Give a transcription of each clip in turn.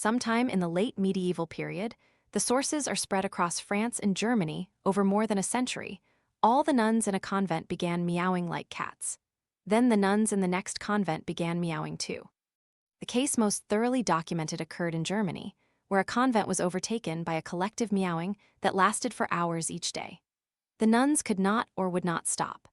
Sometime in the late medieval period, the sources are spread across France and Germany over more than a century. All the nuns in a convent began meowing like cats. Then the nuns in the next convent began meowing too. The case most thoroughly documented occurred in Germany, where a convent was overtaken by a collective meowing that lasted for hours each day. The nuns could not or would not stop.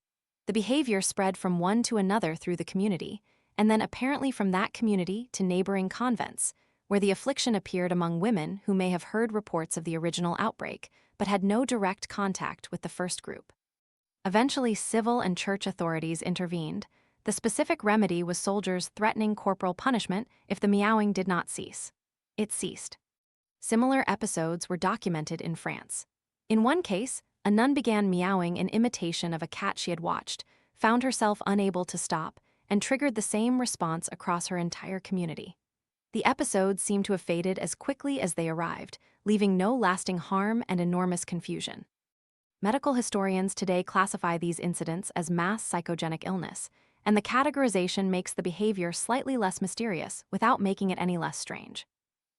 The behavior spread from one to another through the community, and then apparently from that community to neighboring convents, where the affliction appeared among women who may have heard reports of the original outbreak but had no direct contact with the first group. Eventually, civil and church authorities intervened. The specific remedy was soldiers threatening corporal punishment if the meowing did not cease. It ceased. Similar episodes were documented in France. In one case, a nun began meowing in imitation of a cat she had watched, found herself unable to stop, and triggered the same response across her entire community. The episodes seem to have faded as quickly as they arrived, leaving no lasting harm and enormous confusion. Medical historians today classify these incidents as mass psychogenic illness, and the categorization makes the behavior slightly less mysterious without making it any less strange.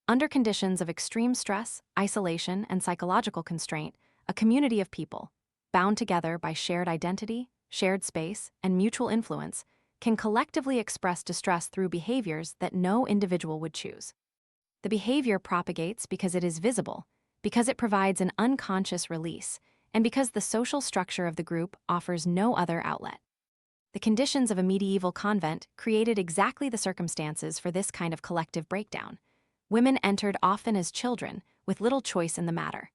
Under conditions of extreme stress, isolation, and psychological constraint, a community of people, bound together by shared identity, shared space, and mutual influence, can collectively express distress through behaviors that no individual would choose. The behavior propagates because it is visible, because it provides an unconscious release, and because the social structure of the group offers no other outlet. The conditions of a medieval convent created exactly the circumstances for this kind of collective breakdown. Women entered often as children, with little choice in the matter.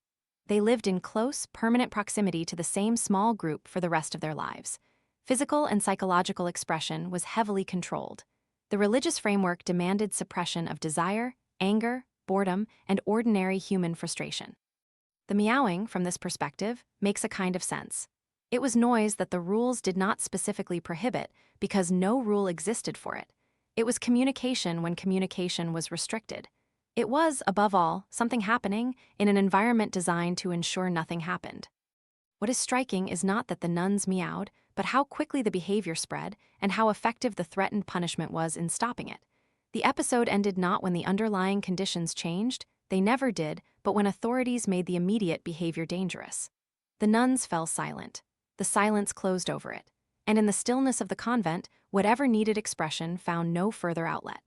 They lived in close, permanent proximity to the same small group for the rest of their lives. Physical and psychological expression was heavily controlled. The religious framework demanded suppression of desire, anger, boredom, and ordinary human frustration. The meowing, from this perspective, makes a kind of sense. It was noise that the rules did not specifically prohibit because no rule existed for it. It was communication when communication was restricted. It was, above all, something happening in an environment designed to ensure nothing happened. What is striking is not that the nuns meowed, but how quickly the behavior spread and how effective the threatened punishment was in stopping it. The episode ended not when the underlying conditions changed, they never did, but when authorities made the immediate behavior dangerous. The nuns fell silent. The silence closed over it. And in the stillness of the convent, whatever needed expression found no further outlet.